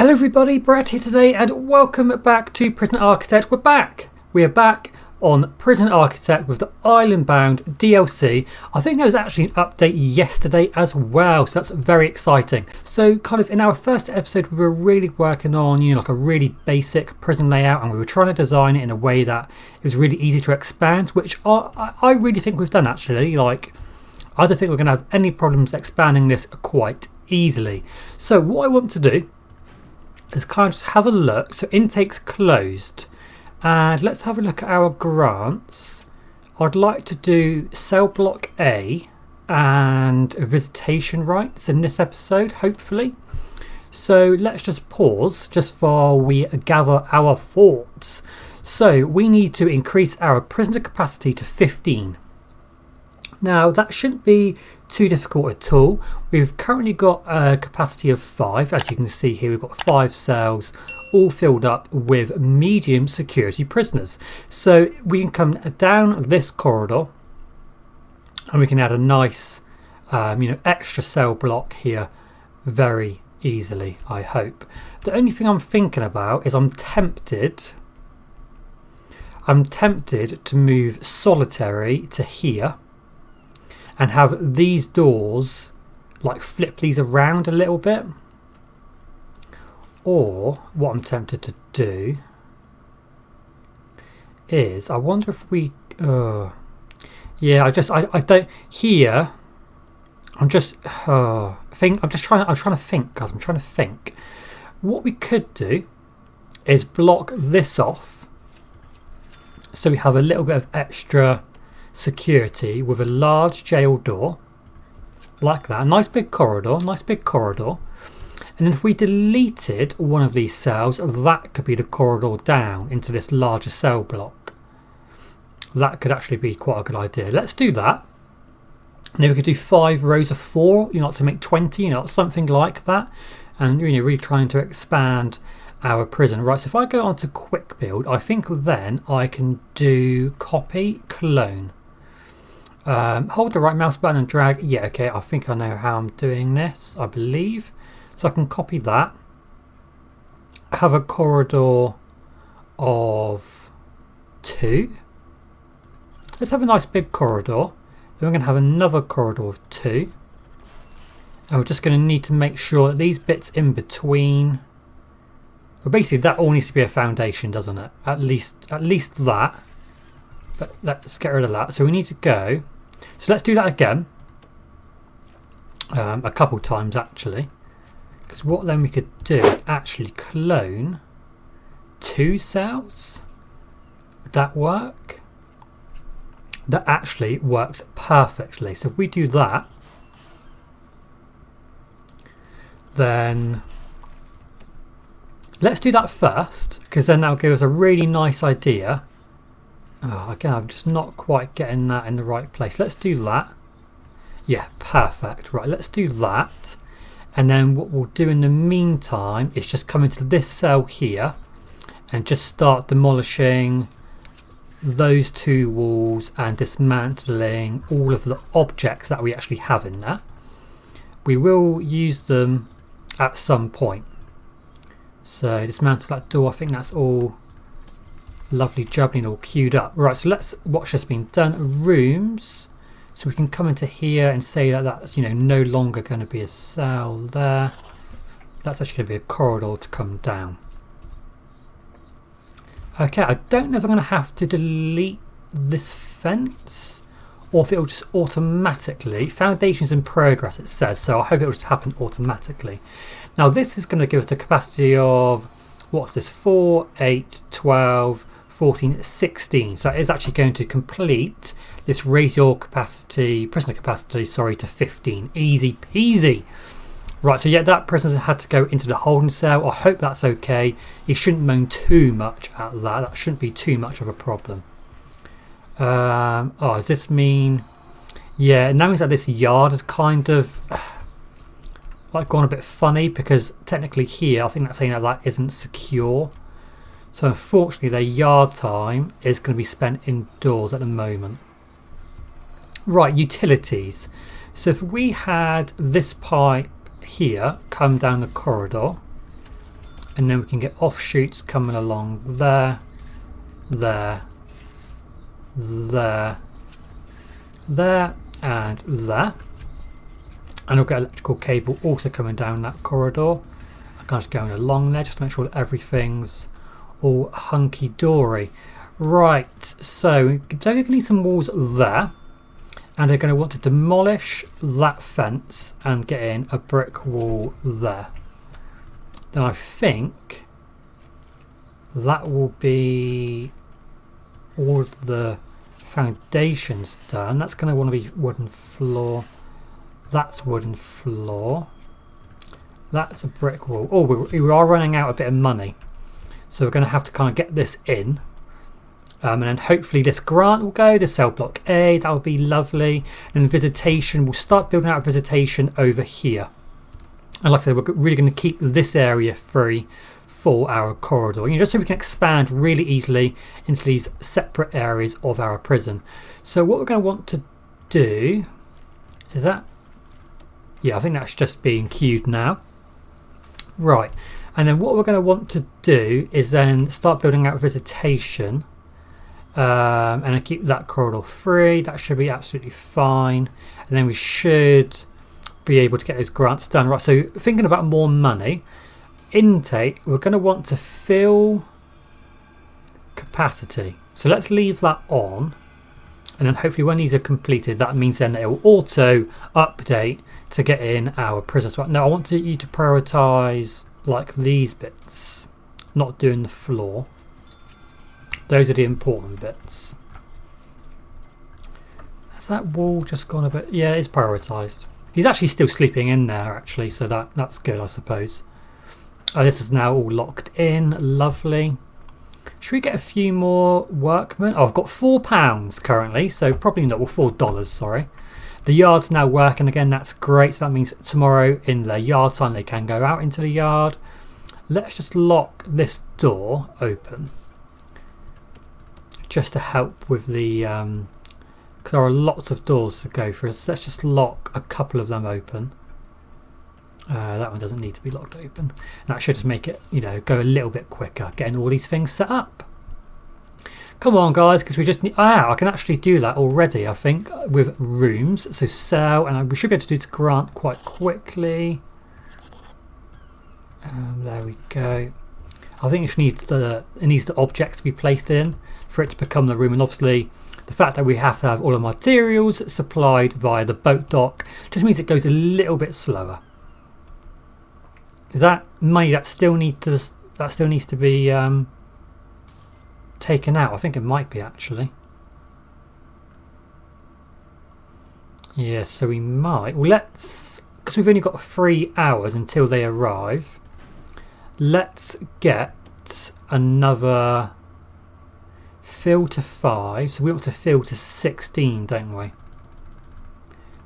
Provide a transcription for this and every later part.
Hello everybody, Brad here today and welcome back to Prison Architect. We're back! We are back on Prison Architect with the Island Bound DLC. I think there was actually an update yesterday as well, so that's very exciting. So kind of in our first episode we were really working on, like a really basic prison layout, and we were trying to design it in a way that it was really easy to expand, which I really think we've done actually. I don't think we're going to have any problems expanding this quite easily. So what I want to do is kind of just have a look. So intake's closed, and let's have a look at our grants. I'd like to do cell block A and visitation rights in this episode, hopefully. So let's just pause just while we gather our thoughts. So we need to increase our prisoner capacity to 15. Now that shouldn't be too difficult at all. We've currently got a capacity of 5. As you can see here, we've got 5 cells all filled up with medium security prisoners. So we can come down this corridor and we can add a nice extra cell block here very easily, I hope. The only thing I'm thinking about is I'm tempted to move solitary to here and have these doors flip these around a little bit. Or what I'm tempted to do is, I wonder if we I don't here. I'm trying to think, guys. I'm trying to think. What we could do is block this off so we have a little bit of extra security with a large jail door like that. A nice big corridor. And if we deleted one of these cells, that could be the corridor down into this larger cell block. That could actually be quite a good idea. Let's do that. And then we could do 5 rows of 4, to make 20, something like that. And really trying to expand our prison. Right, so if I go on to quick build, I think then I can do copy, clone. Hold the right mouse button and drag. Yeah, okay, I think I know how I'm doing this, I believe. So I can copy that. Have a corridor of 2. Let's have a nice big corridor. Then we're going to have another corridor of 2. And we're just going to need to make sure that these bits in between, well, basically that all needs to be a foundation, doesn't it? At least that. But let's get rid of that. So we need to go. So let's do that again. A couple times actually. Because what then we could do is actually clone 2 cells. Would that work? That actually works perfectly. So if we do that, then let's do that first, because then that'll give us a really nice idea. Oh, again, I'm just not quite getting that in the right place. Let's do that. Yeah, perfect. Right, let's do that. And then what we'll do in the meantime is just come into this cell here and just start demolishing those 2 walls and dismantling all of the objects that we actually have in there. We will use them at some point. So dismantle that door. I think that's all lovely jubbly all queued up. Right, so let's watch this being done. Rooms. So we can come into here and say that that's no longer going to be a cell there. That's actually going to be a corridor to come down. Okay, I don't know if I'm going to have to delete this fence or if it will just automatically. Foundations in progress, it says, so I hope it will just happen automatically. Now this is going to give us the capacity of, what's this, 4, 8, 12, 14, 16. So it is actually going to complete this, raise your capacity, prisoner capacity, to 15. Easy peasy. Right, so yeah, that prisoner had to go into the holding cell. I hope that's okay. You shouldn't moan too much at that. That shouldn't be too much of a problem. Does this mean... Yeah, it now means that this yard is kind of gone a bit funny, because technically here, I think that's saying that isn't secure. So unfortunately their yard time is going to be spent indoors at the moment. Right, utilities. So if we had this pipe here come down the corridor and then we can get offshoots coming along there, there, there, there, and there. And we'll get electrical cable also coming down that corridor. I'm just going along there just to make sure that everything's all hunky-dory. Right, so we're going to need some walls there. And they're going to want to demolish that fence and get in a brick wall there. Then I think that will be all of the foundations done. That's going to want to be wooden floor. That's wooden floor. That's a brick wall. Oh, we are running out a bit of money. So we're going to have to kind of get this in. And then hopefully this grant will go to cell block A. That would be lovely. And then visitation, we'll start building out visitation over here. And like I said, we're really going to keep this area free for our corridor, just so we can expand really easily into these separate areas of our prison. So what we're going to want to do is that, yeah, I think that's just being queued now. Right, and then what we're going to want to do is then start building out visitation. And then keep that corridor free. That should be absolutely fine. And then we should be able to get those grants done. Right, so thinking about more money, intake, we're going to want to fill capacity. So let's leave that on. And then hopefully when these are completed, that means then it will auto update to get in our prisoners. Right, now I want you to prioritize like these bits, not doing the floor. Those are the important bits. Has that wall just gone a bit? Yeah, it's prioritised. He's actually still sleeping in there, actually, so that's good, I suppose. This is now all locked in. Lovely. Should we get a few more workmen? Oh, I've got £4 currently, so probably not. Well, $4, sorry. The yard's now working again. That's great. So that means tomorrow in their yard time, they can go out into the yard. Let's just lock this door open, just to help with the because there are lots of doors to go through. So let's just lock a couple of them open. That one doesn't need to be locked open. And that should just make it, go a little bit quicker getting all these things set up. Come on, guys, because we just need. I can actually do that already, I think, with rooms. So cell, and we should be able to do it to grant quite quickly. There we go. I think it needs the object to be placed in for it to become the room, and obviously the fact that we have to have all the materials supplied via the boat dock just means it goes a little bit slower. Is that money that still needs to be taken out? I think it might be, actually. Yeah, so we might. Well, because we've only got 3 hours until they arrive. Let's get another fill to 5. So we want to fill to 16, don't we?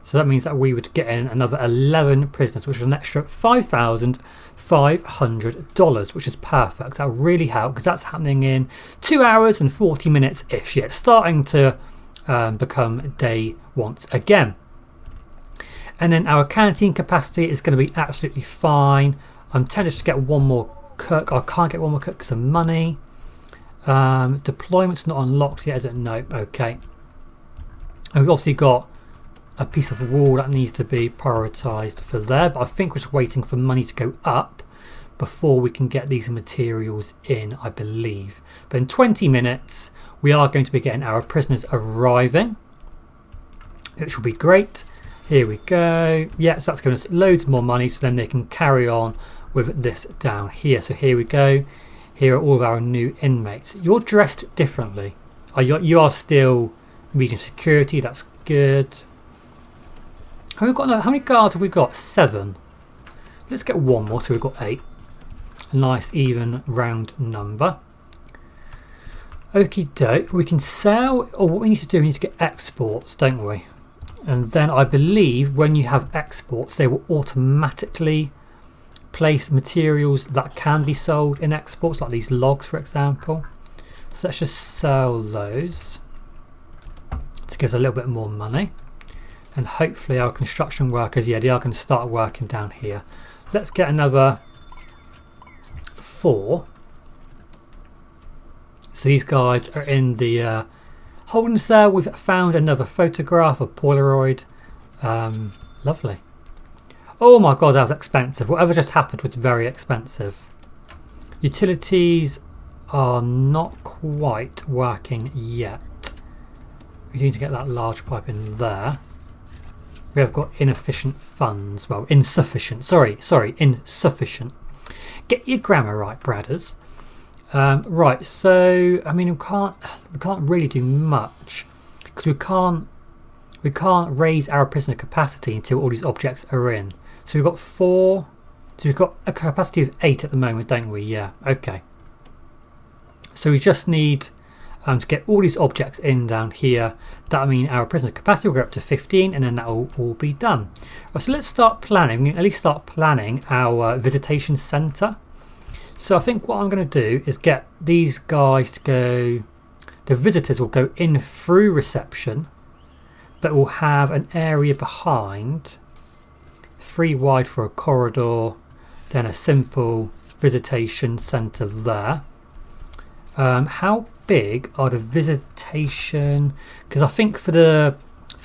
So that means that we would get in another 11 prisoners, which is an extra $5,500, which is perfect. That will really help because that's happening in 2 hours and 40 minutes-ish. Yeah, it's starting to become day once again. And then our canteen capacity is going to be absolutely fine. I'm tempted to get one more cook. I can't get one more cook because of money. Deployment's not unlocked yet, is it? Nope. Okay. And we've obviously got a piece of wall that needs to be prioritised for there, but I think we're just waiting for money to go up before we can get these materials in, I believe. But in 20 minutes, we are going to be getting our prisoners arriving, which will be great. Here we go. Yeah, so that's giving us loads more money, so then they can carry on with this down here. So here we go. Here are all of our new inmates. You're dressed differently. You are still medium security. That's good. How many guards have we got? 7. Let's get one more, so we've got 8. A nice even round number. Okie doke. We can sell, or what we need to do, we need to get exports, don't we? And then I believe when you have exports, they will automatically place materials that can be sold in exports, like these logs, for example. So let's just sell those to give us a little bit more money. And hopefully our construction workers, yeah, they are going to start working down here. Let's get another 4. So these guys are in the holding cell. We've found another photograph of Polaroid. Lovely. Oh my god, that was expensive. Whatever just happened was very expensive. Utilities are not quite working yet. We need to get that large pipe in there. We have got inefficient funds. Well, insufficient. Sorry, insufficient. Get your grammar right, Bradders. Right, so I mean we can't really do much because we can't raise our prisoner capacity until all these objects are in. So we've got 4. So we've got a capacity of 8 at the moment, don't we? Yeah. Okay. So we just need to get all these objects in down here. That'll mean our prisoner capacity will go up to 15, and then that will all be done. Right, so let's start planning. We can at least start planning our visitation center. So I think what I'm going to do is get these guys to go. The visitors will go in through reception, but we'll have an area behind, 3 wide for a corridor, then a simple visitation center there. How big are the visitation? Because I think for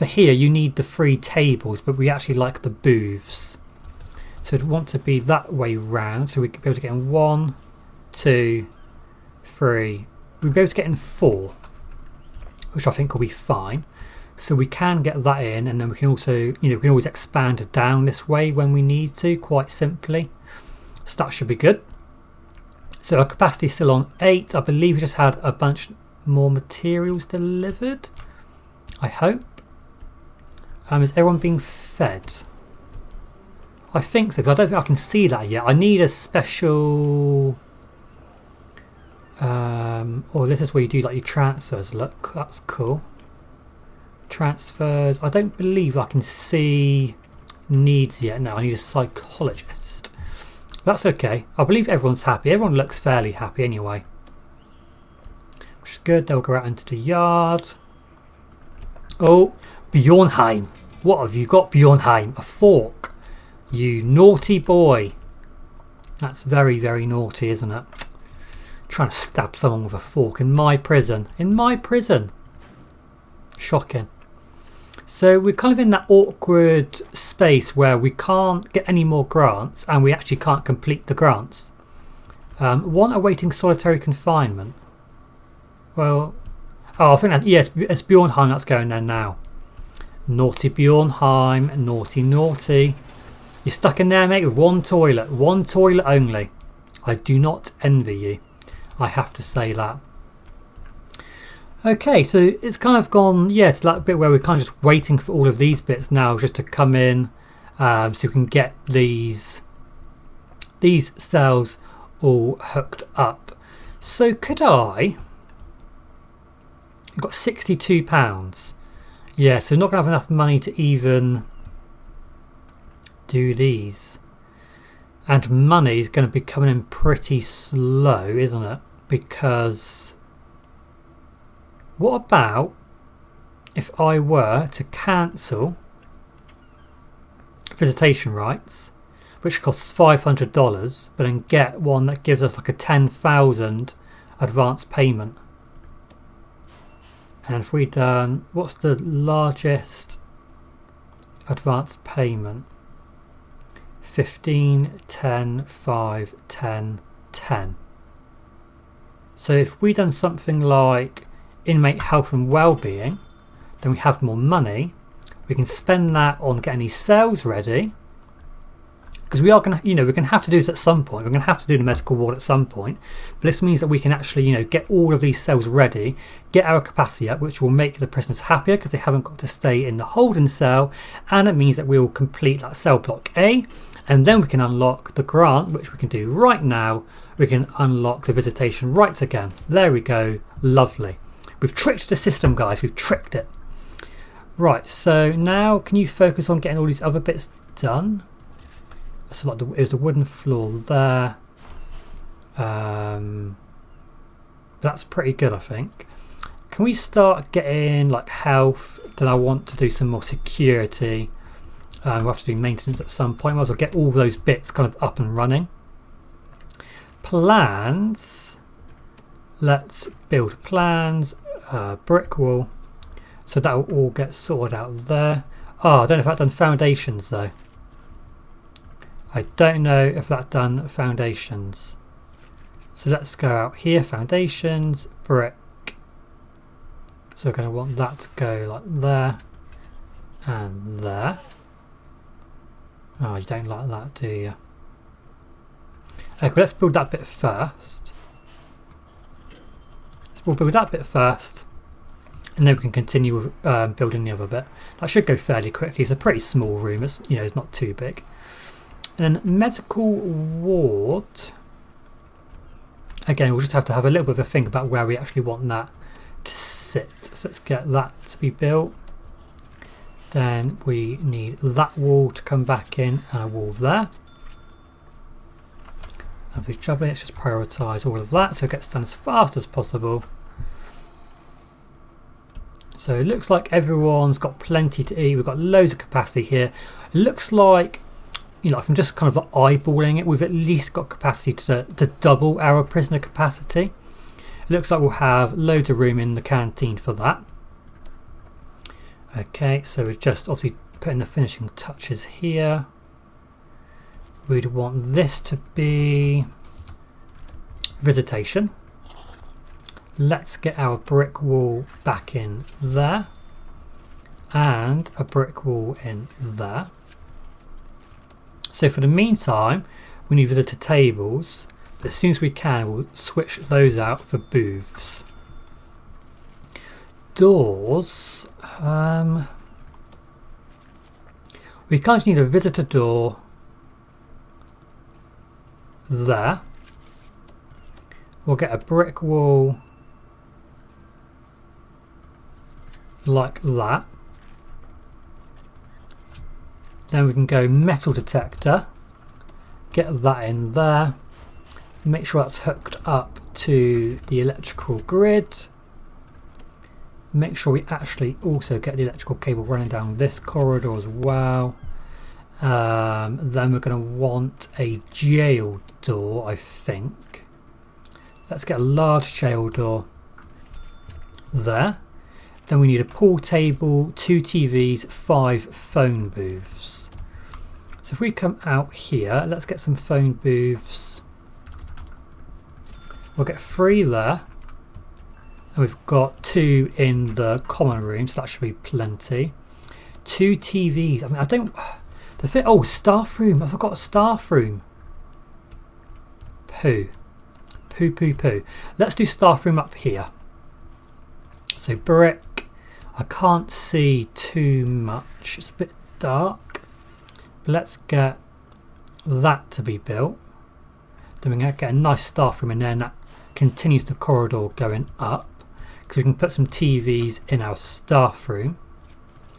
here you need the 3 tables, but we actually like the booths. So it'd want to be that way round, so we could be able to get in 1, 2, 3. We'd be able to get in 4, which I think will be fine. So we can get that in, and then we can also, we can always expand down this way when we need to, quite simply. So that should be good. So our capacity is still on 8. I believe we just had a bunch more materials delivered. I hope. Is everyone being fed? I think so, because I don't think I can see that yet. I need a special... oh, this is where you do like your transfers. Look, that's cool. Transfers. I don't believe I can see needs yet. No, I need a psychologist. That's okay. I believe everyone's happy. Everyone looks fairly happy anyway. Which is good. They'll go out into the yard. Oh, Bjornheim. What have you got, Bjornheim? A fork. You naughty boy. That's very, very naughty, isn't it? Trying to stab someone with a fork in my prison. In my prison. Shocking. So we're kind of in that awkward space where we can't get any more grants and we actually can't complete the grants. 1 awaiting solitary confinement. Well, oh, I think that, yes, it's Bjornheim that's going there now. Naughty Bjornheim, naughty, naughty. You're stuck in there, mate, with 1 toilet only. I do not envy you. I have to say that. Okay, so it's kind of gone, yeah, to that bit where we're kind of just waiting for all of these bits now just to come in, so we can get these cells all hooked up. So could I... I've got £62. Yeah, so not going to have enough money to even do these. And money is going to be coming in pretty slow, isn't it? Because... what about if I were to cancel visitation rights, which costs $500, but then get one that gives us like a 10,000 advance payment? And if we done, what's the largest advance payment? 15, 10, 5, 10, 10. So if we done something like inmate health and well-being, then we have more money. We can spend that on getting these cells ready, because we are going to, we're going to have to do this at some point. We're going to have to do the medical ward at some point, but this means that we can actually, get all of these cells ready, get our capacity up, which will make the prisoners happier because they haven't got to stay in the holding cell, and it means that we will complete that cell block A, and then we can unlock the grant, which we can do right now. We can unlock the visitation rights again. There we go. Lovely. We've tricked the system, guys. We've tricked it. Right, so now can you focus on getting all these other bits done? So like there's a wooden floor there. That's pretty good, I think. Can we start getting like health? Then I want to do some more security. We'll have to do maintenance at some point. Might as well get all those bits kind of up and running. plans. Let's build plans, brick wall. So that will all get sorted out there. Oh, I don't know if that's done foundations though. I don't know if that's done foundations. So let's go out here, foundations, brick. So we're going to want that to go like there and there. Oh, you don't like that, do you? Okay, let's build that bit first. So we'll build that bit first, and then we can continue with building the other bit. That should go fairly quickly. It's a pretty small room. It's, you know, it's not too big. And then medical ward. Again, we'll just have to have a little bit of a think about where we actually want that to sit. So let's get that to be built. Then we need that wall to come back in and a wall there. Lovely job. Let's just prioritise all of that so it gets done as fast as possible. So it looks like everyone's got plenty to eat. We've got loads of capacity here. It looks like, you know, if I'm just kind of eyeballing it, we've at least got capacity to double our prisoner capacity. It looks like we'll have loads of room in the canteen for that. Okay, so we're just obviously putting the finishing touches here. We'd want this to be visitation. Let's get our brick wall back in there and a brick wall in there. So for the meantime, we need visitor tables, but as soon as we can, we'll switch those out for booths. Doors. We kind of need a visitor door there. We'll get a brick wall like that. Then we can go metal detector, get that in there, make sure that's hooked up to the electrical grid, make sure we actually also get the electrical cable running down this corridor as well. Then we're going to want a jail door, I think. Let's get a large jail door there. Then we need a pool table, 2 TVs, 5 phone booths. So if we come out here, let's get some phone booths. We'll get 3 there. And we've got 2 in the common room, so that should be plenty. 2 TVs. I mean, I don't... The fit. Oh, staff room. I forgot a staff room. Poo. Poo, poo, poo. Let's do staff room up here. So brick. I can't see too much. It's a bit dark. But let's get that to be built. Then we're going to get a nice staff room in there, and that continues the corridor going up. Because we can put some TVs in our staff room.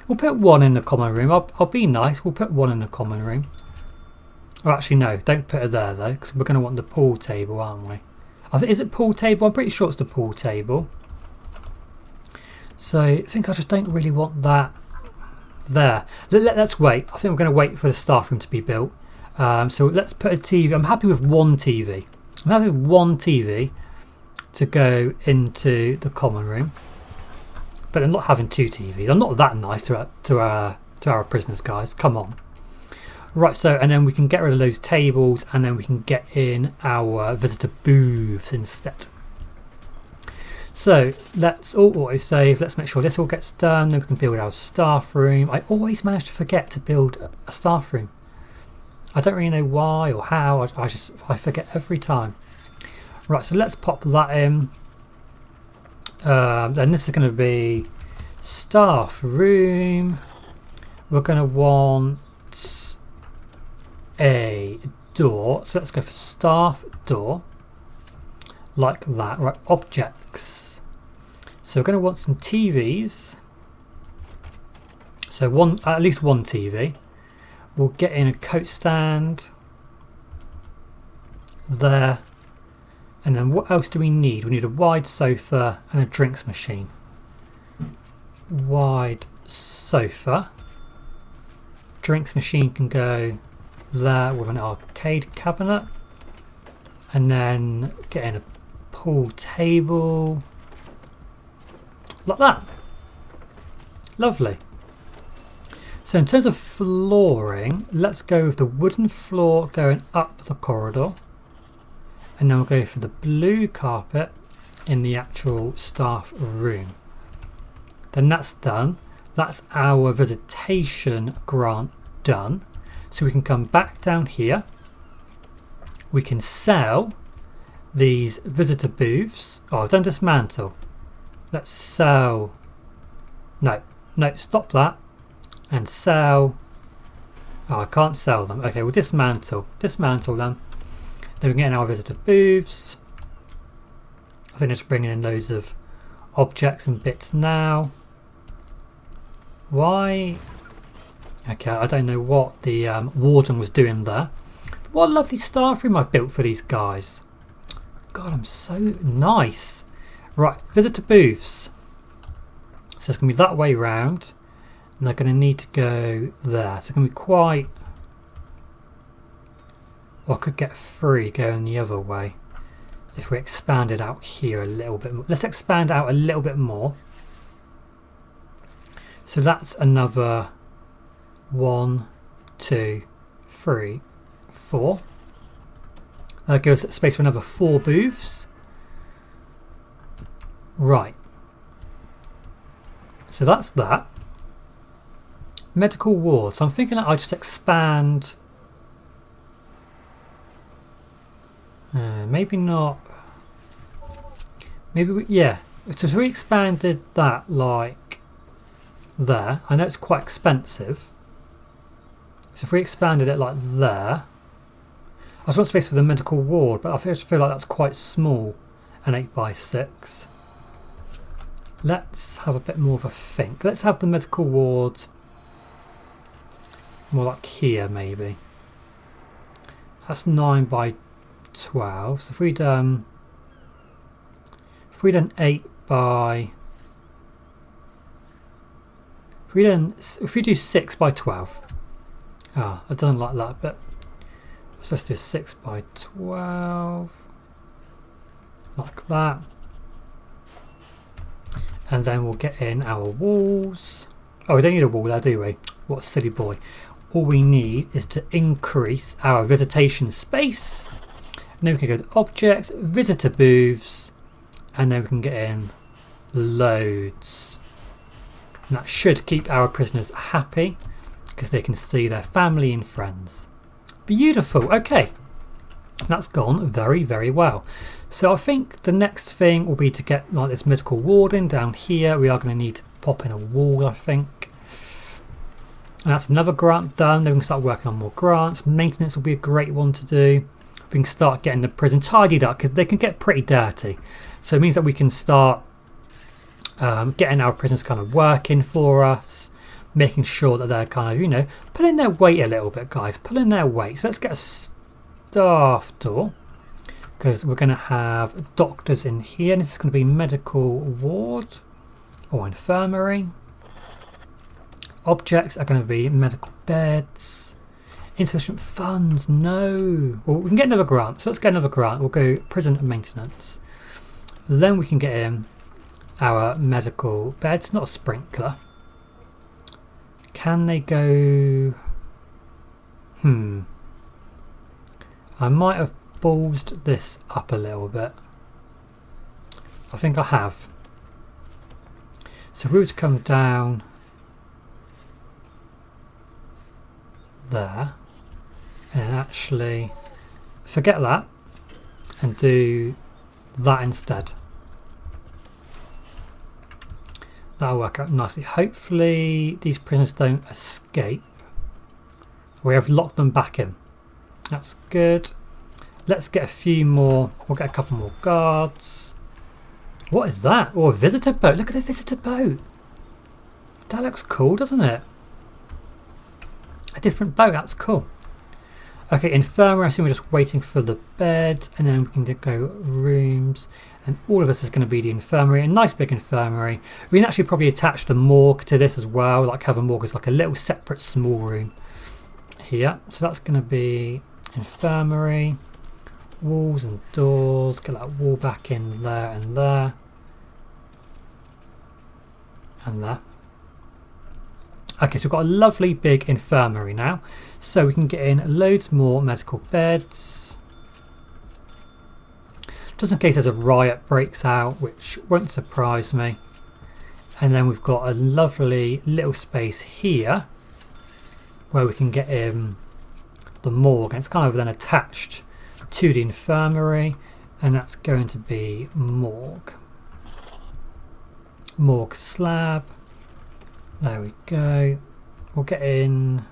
We'll put 1 in the common room. I'll be nice. We'll put 1 in the common room. Oh, actually, no. Don't put it there, though. Because we're going to want the pool table, aren't we? Is it pool table? I'm pretty sure it's the pool table. So I think I just don't really want that there. Let's wait. I think we're going to wait for the staff room to be built. So let's put a TV. I'm happy with 1 TV. I'm happy with 1 TV to go into the common room. But I'm not having 2 TVs. I'm not that nice to our prisoners, guys. Come on. Right, so, and then we can get rid of those tables, and then we can get in our visitor booths instead. So let's all autosave. Let's make sure this all gets done. Then we can build our staff room. I always manage to forget to build a staff room. I don't really know why or how. I forget every time. Right, so let's pop that in. Then this is going to be staff room. We're going to want a door. So let's go for staff door. Like that. Right, objects. So we're going to want some TVs. So at least 1 TV. We'll get in a coat stand. There. And then what else do we need? We need a wide sofa and a drinks machine. Wide sofa. Drinks machine can go there with an arcade cabinet. And then get in a pool table. Like that. Lovely. So in terms of flooring, let's go with the wooden floor going up the corridor. And then we'll go for the blue carpet in the actual staff room. Then that's done. That's our visitation grant done. So we can come back down here. We can sell these visitor booths. Oh, I've done dismantle. Let's sell. No, stop that. And sell. Oh, I can't sell them. Okay, we'll dismantle. Dismantle them. Then we can get in our visitor booths. I think just bringing in loads of objects and bits now. Why? Okay, I don't know what the warden was doing there. But what a lovely staff room I've built for these guys. God, I'm so nice. Right, visitor booths. So it's going to be that way round. And they're going to need to go there. So it's going to be quite... Or I could get free going the other way. If we expand it out here a little bit more. Let's expand out a little bit more. So that's another 1, 2, 3, 4. That gives us space for another 4 booths. Right. So that's that. Medical ward. So I'm thinking that I just expand. Maybe not. Maybe yeah. So if we expanded that like there, I know it's quite expensive. So if we expanded it like there, I just want space for the medical ward, but I just feel like that's quite small, an 8x6. Let's have a bit more of a think. Let's have the medical ward more like here maybe. That's 9x12. So if we'd done 8x, if we do 6x12. Ah, I don't like that, but let's just do 6x12 like that. And then we'll get in our walls. Oh, we don't need a wall there, do we? What a silly boy. All we need is to increase our visitation space. And then we can go to objects, visitor booths, and then we can get in loads. And that should keep our prisoners happy because they can see their family and friends. Beautiful. Okay. That's gone very, very well. So I think the next thing will be to get like this medical ward in down here. We are going to need to pop in a wall, I think. And that's another grant done. Then we can start working on more grants. Maintenance will be a great one to do. We can start getting the prison tidied up because they can get pretty dirty. So it means that we can start getting our prisoners kind of working for us, making sure that they're kind of, you know, pulling their weight a little bit, guys. Pulling their weight. So let's get a staff door because we're going to have doctors in here. And this is going to be medical ward or infirmary. Objects are going to be medical beds. Insufficient funds, no. Well, we can get another grant. So let's get another grant. We'll go prison maintenance. Then we can get in our medical beds, not a sprinkler. Can they go? I might have ballsed this up a little bit. I think I have. So we would come down there and actually forget that and do that instead. That'll work out nicely. Hopefully these prisoners don't escape. We have locked them back in. That's good. Let's get a few more. We'll get a couple more guards. What is that? Oh, a visitor boat. Look at the visitor boat. That looks cool, doesn't it? A different boat. That's cool. Okay, infirmary. I assume we're just waiting for the bed, and then we can go rooms. And all of this is going to be the infirmary. A nice big infirmary. We can actually probably attach the morgue to this as well. Like have a morgue as like a little separate small room here. So that's going to be infirmary. walls and doors. Get that wall back in there and there. And there. Okay, so we've got a lovely big infirmary now. So we can get in loads more medical beds. Just in case there's a riot breaks out, which won't surprise me. And then we've got a lovely little space here where we can get in the morgue. And it's kind of then attached to the infirmary. And that's going to be morgue. Morgue slab. There we go. We'll get in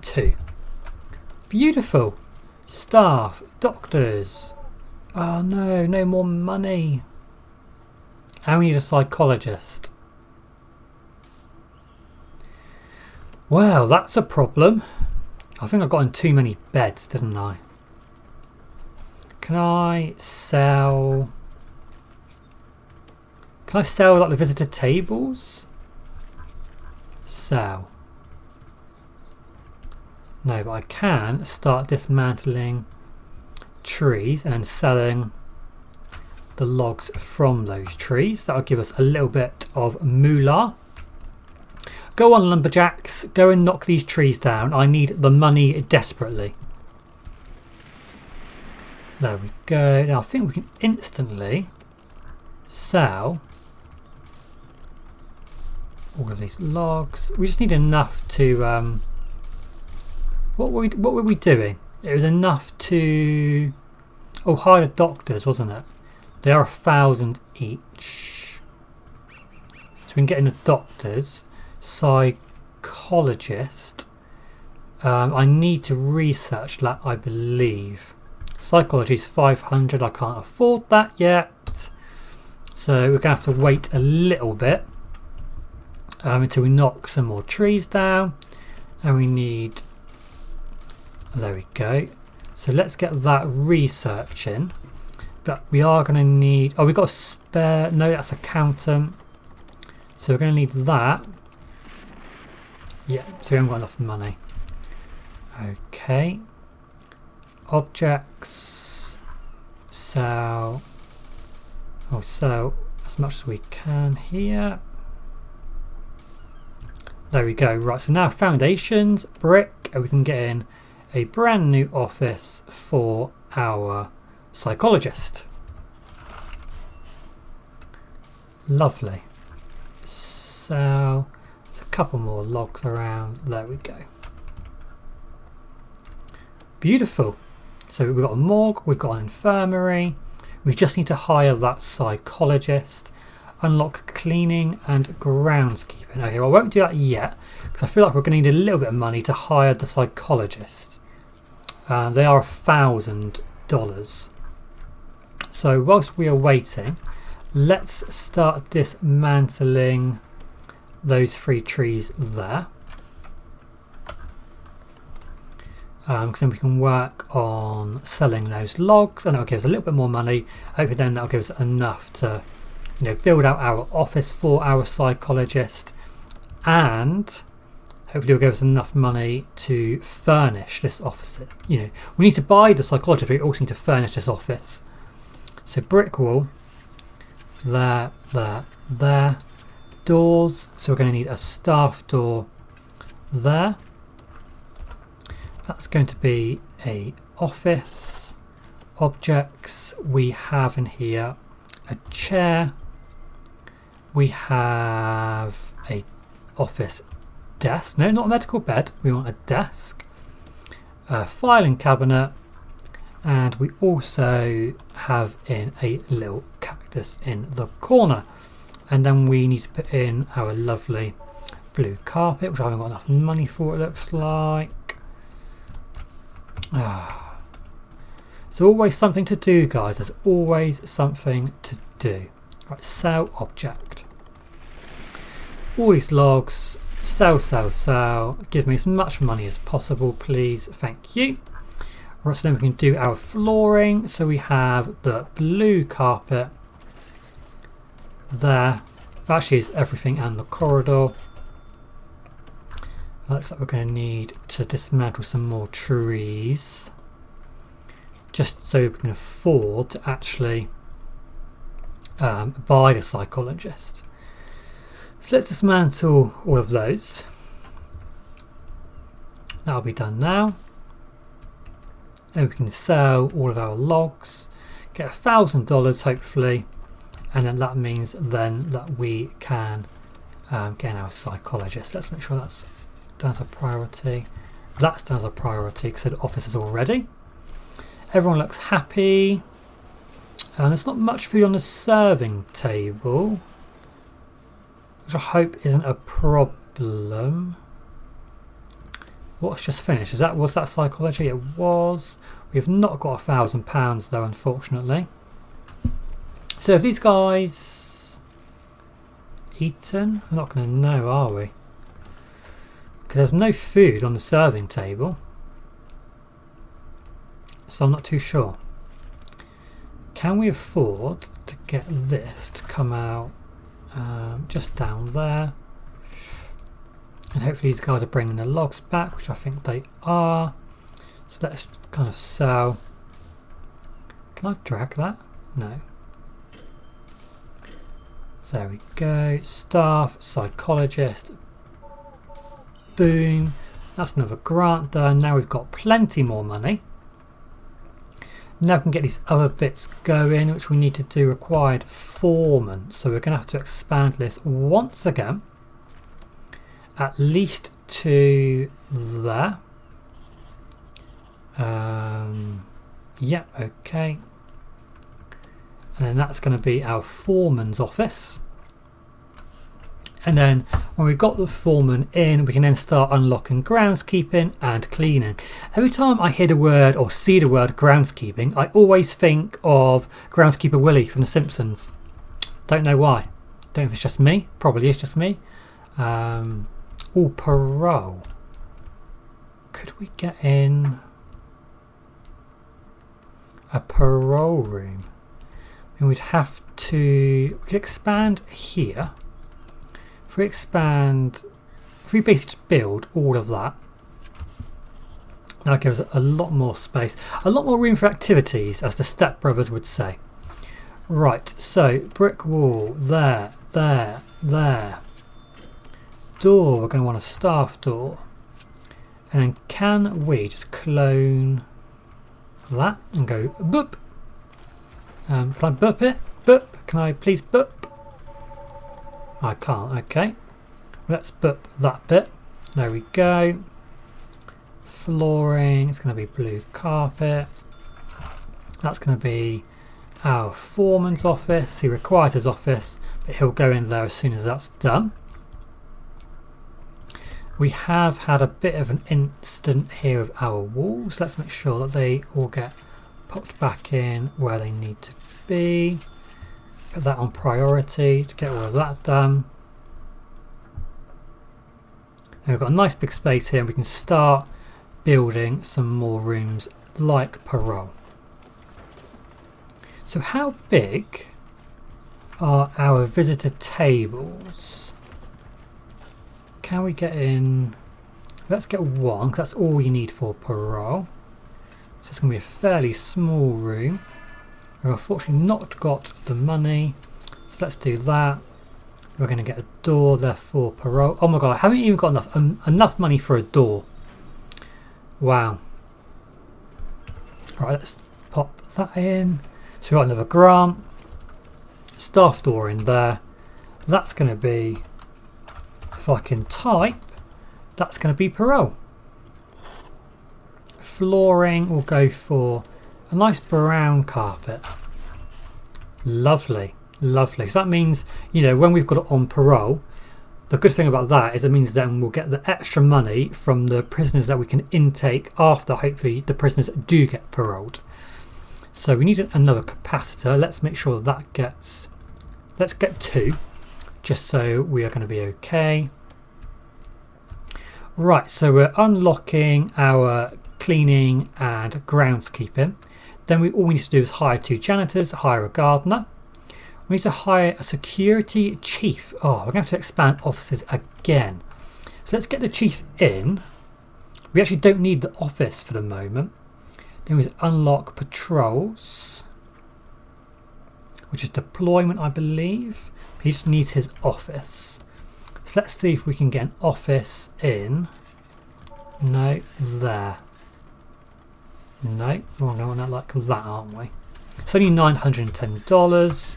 2. Beautiful. Staff, doctors. Oh no, no more money. And we need a psychologist. Well, that's a problem. I think I got in too many beds, didn't I? Can I sell... Can I sell like the visitor tables? Sell. No, but I can start dismantling trees and then selling the logs from those trees. That'll give us a little bit of moolah. Go on, lumberjacks. Go and knock these trees down. I need the money desperately. There we go. Now I think we can instantly sell all of these logs. We just need enough to... What were we doing? It was enough to... Oh, hire the doctors, wasn't it? They are 1,000 each. So we can get in the doctors. Psychologist. I need to research that, I believe. Psychology is 500. I can't afford that yet. So we're going to have to wait a little bit until we knock some more trees down. And we need... There we go. So let's get that research in. But we are going to need... Oh, we've got a spare... No, that's accountant. So we're going to need that. Yeah, so we haven't got enough money. Okay. Objects. Sell. Oh, sell as much as we can here. There we go. Right, so now foundations, brick, and we can get in a brand new office for our psychologist. Lovely. So there's a couple more logs around. There we go. Beautiful. So we've got a morgue, we've got an infirmary. We just need to hire that psychologist. Unlock cleaning and groundskeeping. Okay, well, I won't do that yet because I feel like we're going to need a little bit of money to hire the psychologist. They are $1,000. So whilst we are waiting, let's start dismantling those 3 trees there. Because then we can work on selling those logs, and that'll give us a little bit more money. Hopefully then that'll give us enough to, you know, build out our office for our psychologist, and hopefully it'll give us enough money to furnish this office. You know, we need to buy the psychologist, but we also need to furnish this office. So brick wall, there, there, there. Doors, so we're going to need a staff door there. That's going to be a office. Objects, we have in here a chair. We have a office desk. No, not a medical bed. We want a desk. A filing cabinet. And we also have in a little cactus in the corner. And then we need to put in our lovely blue carpet, which I haven't got enough money for, it looks like. There's always something to do, guys. There's always something to do. Right, sell object. All these logs. Sell, sell, sell. Give me as much money as possible, please. Thank you. Right, so then we can do our flooring. So we have the blue carpet there. Actually, it's everything and the corridor. Looks like we're going to need to dismantle some more trees. just so we can afford to actually buy the psychologist. So let's dismantle all of those. That'll be done now. And we can sell all of our logs, get $1,000 hopefully, and then that means then that we can get our psychologist. Let's make sure that's done as a priority. That's done as a priority because the office is all ready. Everyone looks happy. And there's not much food on the serving table, which I hope isn't a problem. What's just finished? Was that psychology? It was. We've not got £1,000 though, unfortunately. So if these guys eaten, we're not going to know, are we? Because there's no food on the serving table, so I'm not too sure. Can we afford to get this to come out just down there? And hopefully these guys are bringing the logs back, which I think they are. So let's kind of sell. Can I drag that? No. There we go. Staff, psychologist. Boom. That's another grant done. Now we've got plenty more money. Now we can get these other bits going, which we need to do. Required foreman. So we're going to have to expand this once again. At least to there. Yeah, okay. And then that's going to be our foreman's office. And then when we've got the foreman in, we can then start unlocking groundskeeping and cleaning. Every time I hear the word or see the word groundskeeping, I always think of Groundskeeper Willie from The Simpsons. Don't know why. Don't know if it's just me. Probably is just me. Oh, parole. Could we get in a parole room? And we'd have to. We could expand here. If we basically just build all of that, that gives us a lot more space, a lot more room for activities, as the Step Brothers would say. Right, so brick wall, there. Door, we're going to want a staff door. And then can we just clone that and go boop? Can I boop it? Boop. Can I please boop? I can't. Okay. Let's boop that bit. There we go. Flooring. It's going to be blue carpet. That's going to be our foreman's office. He requires his office, but he'll go in there as soon as that's done. We have had a bit of an incident here with our walls. Let's make sure that they all get popped back in where they need to be. Put that on priority to get all of that done. And we've got a nice big space here and we can start building some more rooms like parole. So how big are our visitor tables? Can we get in? Let's get one, because that's all you need for parole. So it's going to be a fairly small room. We've unfortunately not got the money, so let's do that. We're going to get a door there for parole. Oh my god, I haven't even got enough money for a door. Wow. Right, let's pop that in. So we've got another grant. Staff door in there. That's going to be, if I can type, that's going to be parole. Flooring will go for a nice brown carpet. Lovely, lovely. So that means, you know, when we've got it on parole, the good thing about that is it means then we'll get the extra money from the prisoners that we can intake after, hopefully, the prisoners do get paroled. So we need another capacitor. Let's make sure that gets, let's get 2, just so we are going to be okay. Right, so we're unlocking our cleaning and groundskeeping. Then all we need to do is hire 2 janitors, hire a gardener. We need to hire a security chief. Oh, we're going to have to expand offices again. So let's get the chief in. We actually don't need the office for the moment. Then we unlock patrols, which is deployment, I believe. He just needs his office. So let's see if we can get an office in. No, there. No, we're going to like that, aren't we? It's only $910,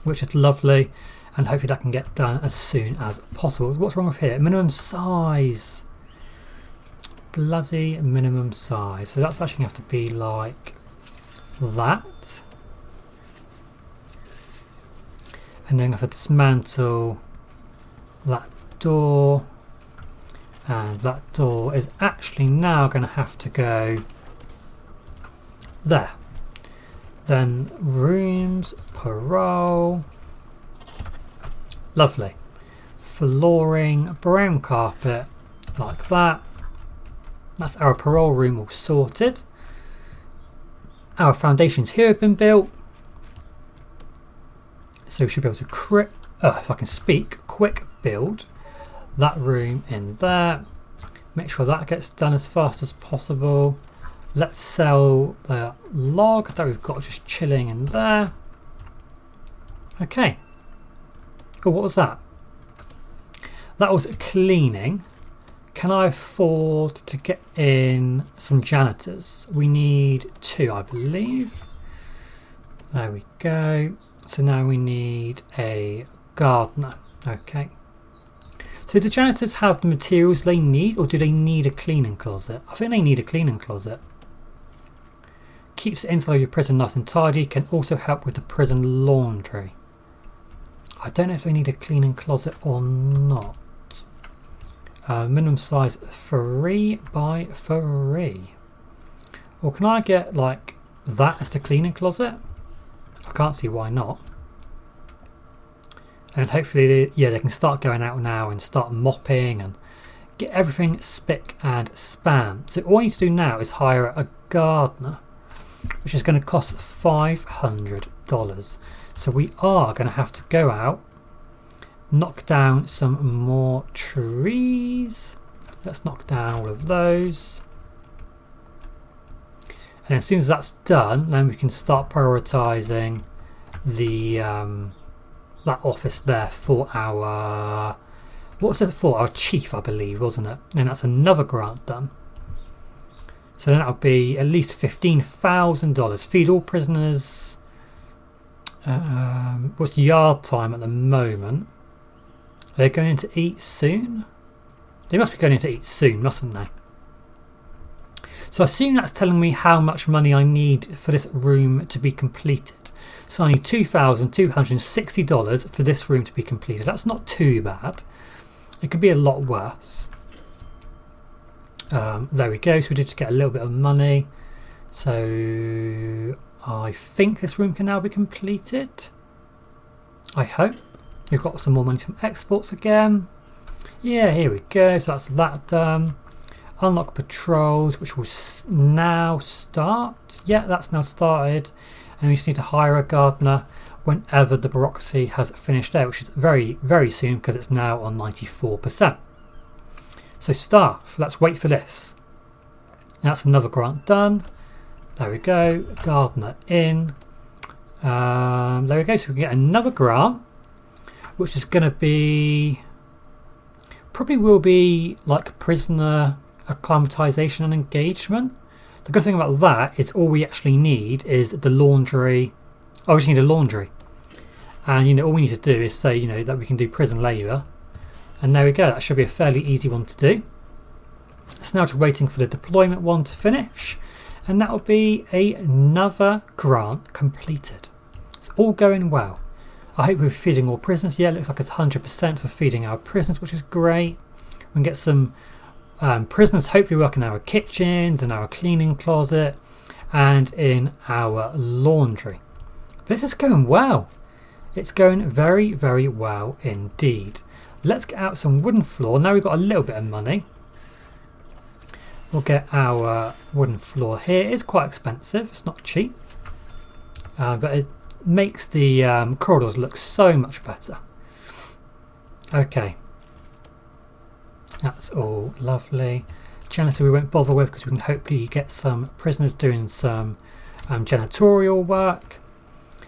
which is lovely, and hopefully that can get done as soon as possible. What's wrong with here? Minimum size. Bloody minimum size. So that's actually going to have to be like that. And then I have to dismantle that door. And that door is actually now going to have to go there. Then rooms, parole. Lovely. Flooring, brown carpet, like that. That's our parole room all sorted. Our foundations here have been built. So we should be able to, if I can speak, quick build that room in there. Make sure that gets done as fast as possible. Let's sell the log that we've got just chilling in there. Okay. Oh, what was that? That was cleaning. Can I afford to get in some janitors? We need 2, I believe. There we go. So now we need a gardener. Okay. So do janitors have the materials they need, or do they need a cleaning closet? I think they need a cleaning closet. Keeps the inside of your prison nice and tidy. Can also help with the prison laundry. I don't know if they need a cleaning closet or not. Minimum size 3 by 3. Or can I get like that as the cleaning closet? I can't see why not. And hopefully they can start going out now and start mopping and get everything spick and span. So all I need to do now is hire a gardener, which is going to cost $500. So we are going to have to go out, knock down some more trees. Let's knock down all of those. And as soon as that's done, then we can start prioritising the that office there for our, what was it for? Our chief, I believe, wasn't it? And that's another grant done. So then that'll be at least $15,000. Feed all prisoners. What's the yard time at the moment? Are they going in to eat soon? They must be going in to eat soon, mustn't they? So I assume that's telling me how much money I need for this room to be completed. So I need $2,260 for this room to be completed. That's not too bad. It could be a lot worse. There we go. So we did just get a little bit of money. So I think this room can now be completed. I hope. We've got some more money from exports again. Yeah, here we go. So that's that done. Unlock patrols, which will now start. Yeah, that's now started. And we just need to hire a gardener whenever the bureaucracy has finished out, which is very, very soon because it's now on 94%. So staff, let's wait for this. That's another grant done. There we go. Gardener in. There we go. So we can get another grant, which is going to be, probably will be like prisoner acclimatization and engagement. The good thing about that is all we actually need is the laundry. Oh, we just need a laundry. And all we need to do is say, that we can do prison labour. And there we go. That should be a fairly easy one to do. It's now just waiting for the deployment one to finish. And that will be another grant completed. It's all going well. I hope we're feeding all prisoners. Yeah, it looks like it's 100% for feeding our prisoners, which is great. We can get some prisoners hopefully work in our kitchens, in our cleaning closet, and in our laundry. This is going well. It's going very, very well indeed. Let's get out some wooden floor. Now we've got a little bit of money. We'll get our wooden floor here. It's quite expensive. It's not cheap. But it makes the corridors look so much better. Okay. That's all lovely. janitor we won't bother with because we can hopefully get some prisoners doing some janitorial work.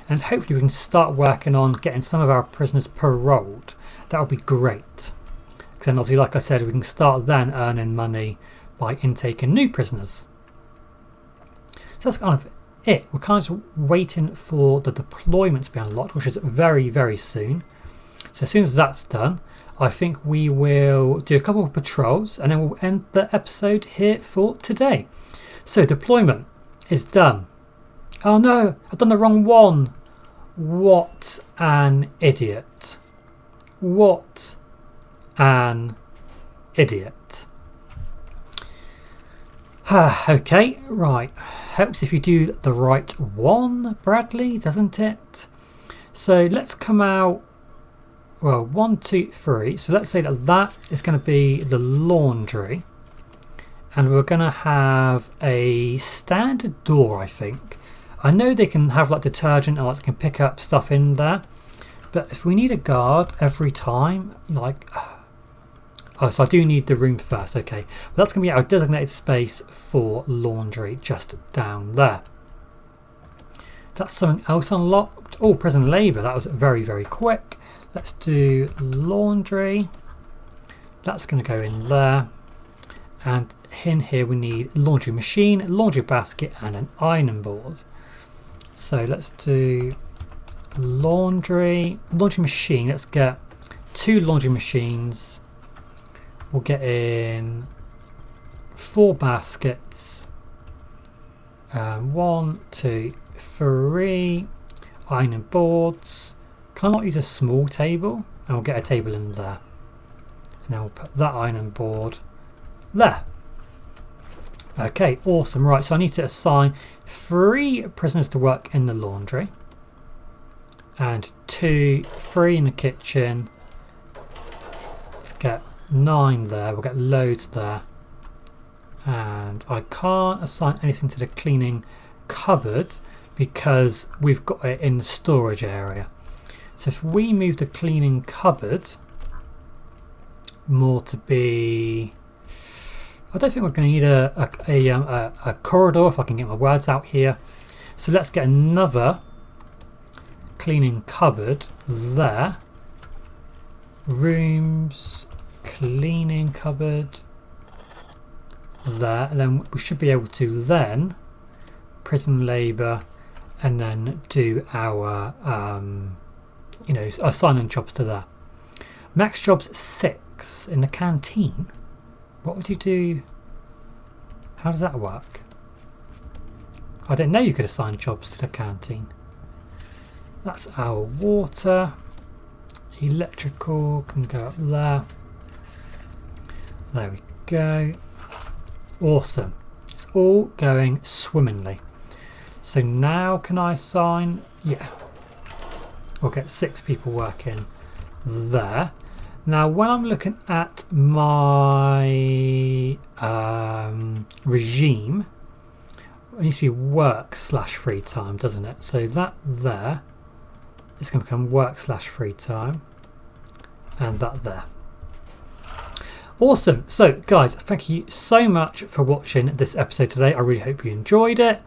And hopefully we can start working on getting some of our prisoners paroled. That would be great. Because then obviously, like I said, we can start then earning money by intaking new prisoners. So that's kind of it. We're kind of just waiting for the deployment to be unlocked, which is very, very soon. So as soon as that's done, I think we will do a couple of patrols and then we'll end the episode here for today. So deployment is done. Oh no, I've done the wrong one. What an idiot. What an idiot. Okay, right. Helps if you do the right one, Bradley, doesn't it? So let's come out. Well, 1, 2, 3. So let's say that is going to be the laundry. And we're going to have a standard door, I think. I know they can have like detergent and like they can pick up stuff in there. But if we need a guard every time, like... Oh, so I do need the room first, okay. But that's going to be our designated space for laundry just down there. That's something else unlocked. Oh, prison labour. That was very, very quick. Let's do laundry. That's going to go in there. And in here we need laundry machine, laundry basket and an ironing board. So let's do laundry machine. Let's get 2 laundry machines. We'll get in 4 baskets. 1, 2, 3 ironing boards. Can I not use a small table? And we'll get a table in there. And then we'll put that ironing board there. Okay, awesome. Right, so I need to assign 3 prisoners to work in the laundry. And 3 in the kitchen. Let's get 9 there. We'll get loads there. And I can't assign anything to the cleaning cupboard because we've got it in the storage area. So if we move the cleaning cupboard more to be... I don't think we're going to need a corridor if I can get my words out here. So let's get another cleaning cupboard there. Rooms, cleaning cupboard there. And then we should be able to then prison labour and then do our... assigning jobs to that. Max jobs 6 in the canteen. What would you do? How does that work? I didn't know you could assign jobs to the canteen. That's our water. Electrical can go up there. There we go. Awesome. It's all going swimmingly. So now can I assign? Yeah. We'll get 6 people working there. Now when I'm looking at my regime, it needs to be work/free time, doesn't it? So that there is going to become work/free time, and that there. Awesome. So guys, thank you so much for watching this episode today. I really hope you enjoyed it.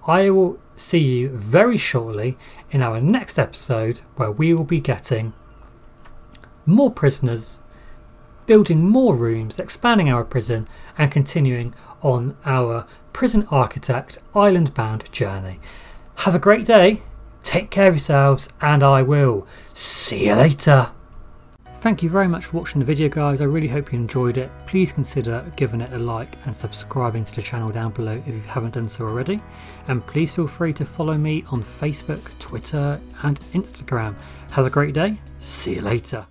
I will see you very shortly in our next episode where we will be getting more prisoners, building more rooms, expanding our prison and continuing on our prison architect island bound journey. Have a great day, take care of yourselves, and I will see you later. Thank you very much for watching the video guys. I really hope you enjoyed it. Please consider giving it a like and subscribing to the channel down below if you haven't done so already. And please feel free to follow me on Facebook, Twitter and Instagram. Have a great day. See you later.